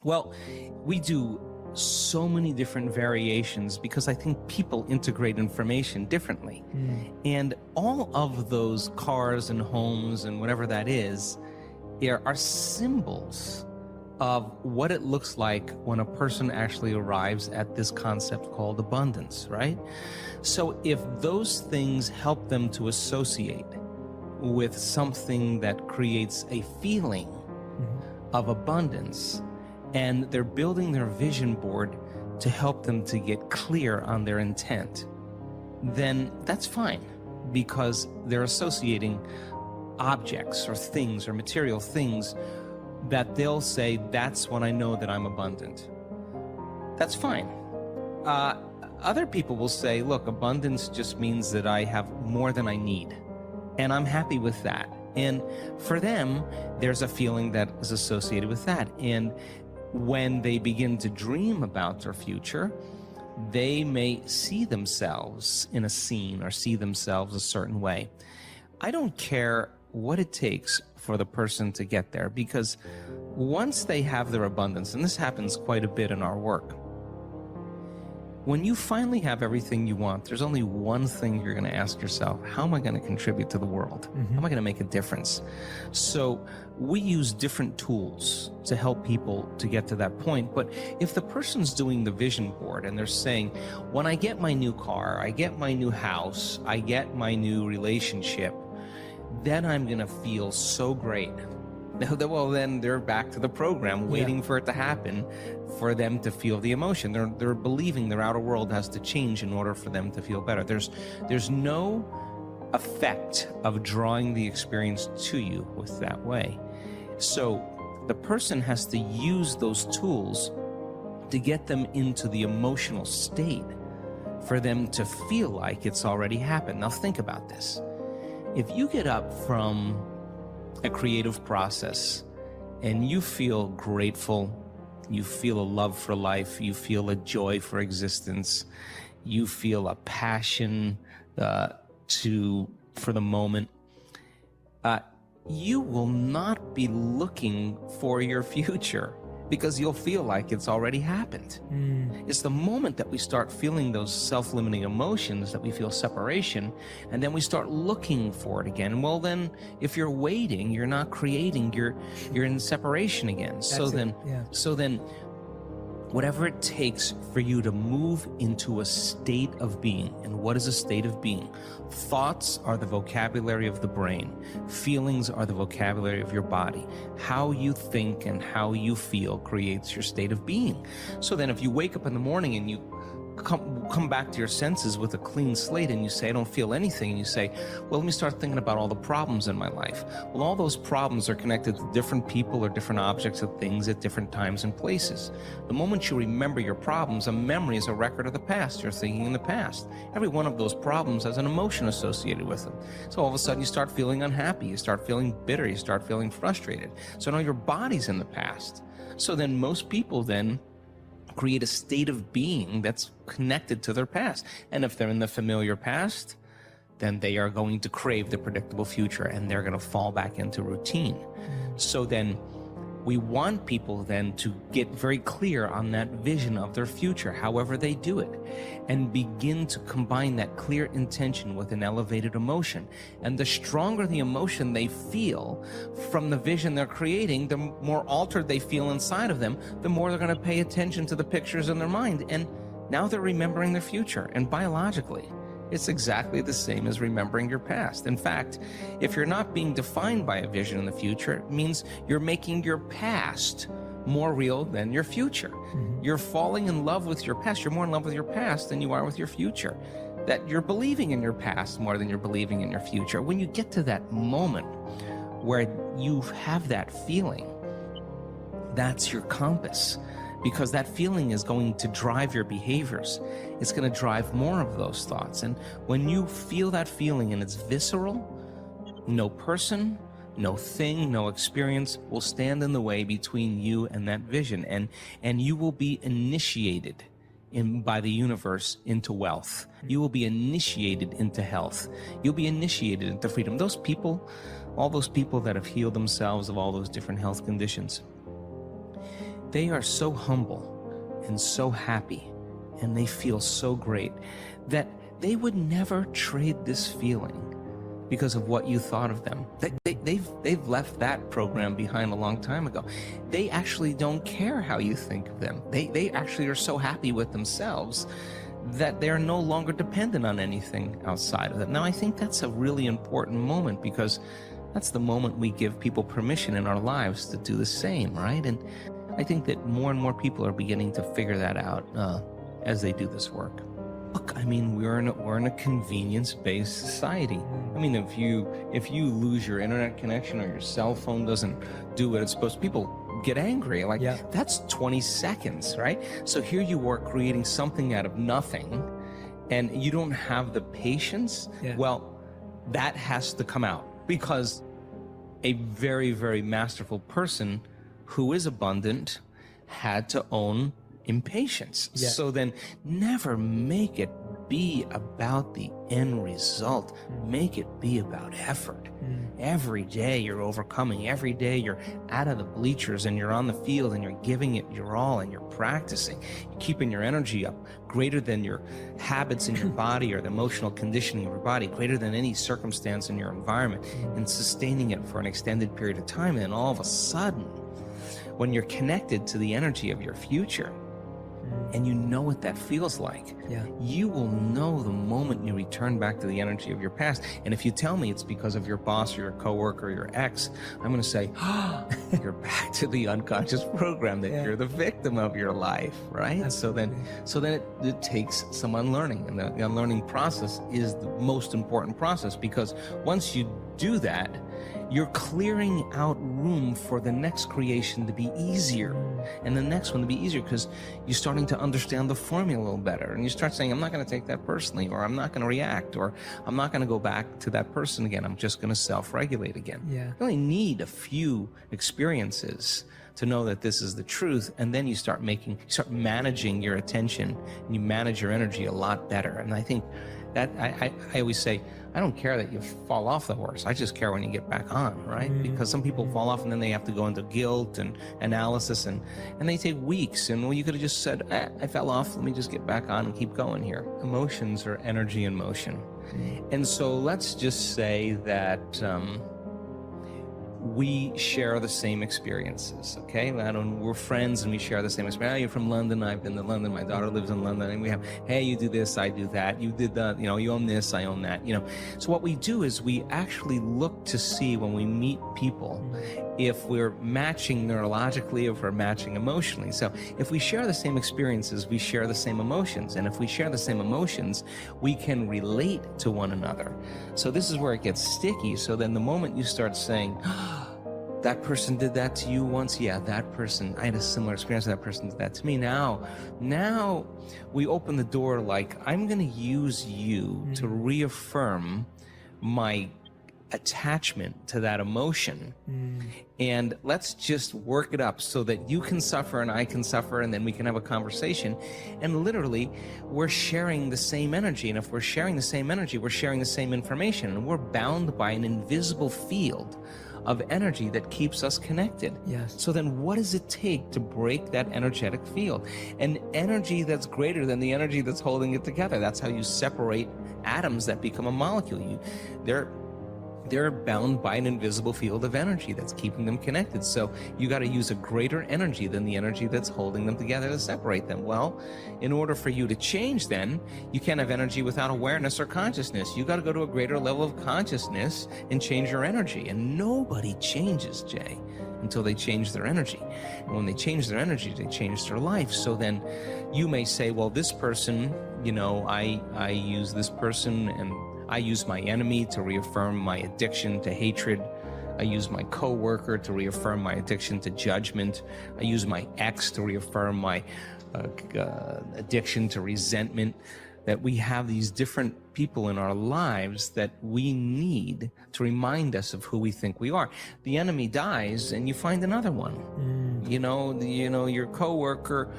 Well, we do so many different variations because I think people integrate information differently. And all of those cars and homes and whatever that is, there are symbols of what it looks like when a person actually arrives at this concept called abundance, right? So if those things help them to associate with something that creates a feeling of abundance, and they're building their vision board to help them to get clear on their intent, then that's fine, because they're associating objects or things or material things that they'll say, that's when I know that I'm abundant. That's fine. Other people will say, look, abundance just means that I have more than I need, and I'm happy with that. And for them, there's a feeling that is associated with that. And when they begin to dream about their future, they may see themselves in a scene or see themselves a certain way. I don't care what it takes for the person to get there, because once they have their abundance, and this happens quite a bit in our work, when you finally have everything you want, there's only one thing you're going to ask yourself: how am I going to contribute to the world? How am I going to make a difference? So we use different tools to help people to get to that point. But if the person's doing the vision board and they're saying, when I get my new car, I get my new house, I get my new relationship, then I'm going to feel so great. Well, then they're back to the program, waiting for it to happen for them to feel the emotion. They're believing their outer world has to change in order for them to feel better. There's no effect of drawing the experience to you with that way. So the person has to use those tools to get them into the emotional state for them to feel like it's already happened. Now think about this. If you get up from a creative process and you feel grateful, you feel a love for life, you feel a joy for existence, you feel a passion for the moment, you will not be looking for your future, because you'll feel like it's already happened. It's the moment that we start feeling those self-limiting emotions that we feel separation, and then we start looking for it again. Well, then if you're waiting, you're not creating, you're in separation again. So then whatever it takes for you to move into a state of being. And what is a state of being? Thoughts are the vocabulary of the brain. Feelings are the vocabulary of your body. How you think and how you feel creates your state of being. So then if you wake up in the morning and you come back to your senses with a clean slate and you say, I don't feel anything, and you say, well, let me start thinking about all the problems in my life. Well, all those problems are connected to different people or different objects or things at different times and places. The moment you remember your problems, a memory is a record of the past. You're thinking in the past. Every one of those problems has an emotion associated with them. So all of a sudden you start feeling unhappy, you start feeling bitter, you start feeling frustrated. So now your body's in the past. So then most people then create a state of being that's connected to their past. And if they're in the familiar past, then they are going to crave the predictable future, and they're going to fall back into routine. So then we want people then to get very clear on that vision of their future, however they do it, and begin to combine that clear intention with an elevated emotion. And the stronger the emotion they feel from the vision they're creating, the more altered they feel inside of them, the more they're going to pay attention to the pictures in their mind. And now they're remembering their future. And biologically, it's exactly the same as remembering your past. In fact, if you're not being defined by a vision in the future, it means you're making your past more real than your future. You're falling in love with your past. You're more in love with your past than you are with your future. That you're believing in your past more than you're believing in your future. When you get to that moment where you have that feeling, that's your compass. Because that feeling is going to drive your behaviors. It's going to drive more of those thoughts. And when you feel that feeling and it's visceral, no person, no thing, no experience will stand in the way between you and that vision. And you will be initiated by the universe into wealth. You will be initiated into health. You'll be initiated into freedom. Those people, all those people that have healed themselves of all those different health conditions, they are so humble and so happy, and they feel so great that they would never trade this feeling because of what you thought of them. They've left that program behind a long time ago. They actually don't care how you think of them. They actually are so happy with themselves that they're no longer dependent on anything outside of them. Now, I think that's a really important moment, because that's the moment we give people permission in our lives to do the same, right? And I think that more and more people are beginning to figure that out as they do this work. Look, I mean, we're in a convenience-based society. I mean, if you lose your internet connection or your cell phone doesn't do what it's supposed to, people get angry. Like, yeah, that's 20 seconds, right? So here you are creating something out of nothing, and you don't have the patience. Yeah. Well, that has to come out, because a very, very masterful person who is abundant had to own impatience. Yeah. So then never make it be about the end result. Make it be about effort. Every day you're overcoming. Every day you're out of the bleachers and you're on the field and you're giving it your all and you're practicing. You're keeping your energy up, greater than your habits in your body or the emotional conditioning of your body, greater than any circumstance in your environment, and sustaining it for an extended period of time. And then all of a sudden, when you're connected to the energy of your future, and you know what that feels like, yeah, you will know the moment you return back to the energy of your past. And if you tell me it's because of your boss or your coworker or your ex, I'm going to say, oh, you're back to the unconscious program that you're the victim of your life, right? Absolutely. So then it takes some unlearning, and the unlearning process is the most important process, because once you do that, you're clearing out room for the next creation to be easier, and the next one to be easier, because you're starting to understand the formula a little better, and you start saying, I'm not going to take that personally, or I'm not going to react, or I'm not going to go back to that person again. I'm just going to self-regulate again. Yeah. You only need a few experiences to know that this is the truth, and then you start managing your attention, and you manage your energy a lot better. And I think that I always say, I don't care that you fall off the horse. I just care when you get back on, right? Because some people fall off and then they have to go into guilt and analysis, and they take weeks. And well, you could have just said, I fell off. Let me just get back on and keep going here. Emotions are energy in motion. And so let's just say that we share the same experiences, okay? We're friends and we share the same experience. Oh, you're from London, I've been to London, my daughter lives in London, and we have, hey, you do this, I do that, you did that, you own this, I own that, So what we do is we actually look to see, when we meet people, if we're matching neurologically, if we're matching emotionally. So if we share the same experiences, we share the same emotions. And if we share the same emotions, we can relate to one another. So this is where it gets sticky. So then the moment you start saying, that person did that to you once, yeah, that person, I had a similar experience, that person did that to me. Now we open the door, like, I'm going to use you to reaffirm my attachment to that emotion, and let's just work it up so that you can suffer and I can suffer, and then we can have a conversation. And literally, we're sharing the same energy, and if we're sharing the same energy, we're sharing the same information, and we're bound by an invisible field of energy that keeps us connected. Yes. So then what does it take to break that energetic field? An energy that's greater than the energy that's holding it together. That's how you separate atoms that become a molecule. They're bound by an invisible field of energy that's keeping them connected. So you got to use a greater energy than the energy that's holding them together to separate them. Well, in order for you to change, then you can't have energy without awareness or consciousness. You got to go to a greater level of consciousness and change your energy. And nobody changes, Jay, until they change their energy. And when they change their energy, they change their life. So then you may say, well, this person, I use this person, and I use my enemy to reaffirm my addiction to hatred. I use my coworker to reaffirm my addiction to judgment. I use my ex to reaffirm my addiction to resentment. That we have these different people in our lives that we need to remind us of who we think we are. The enemy dies and you find another one. Your coworker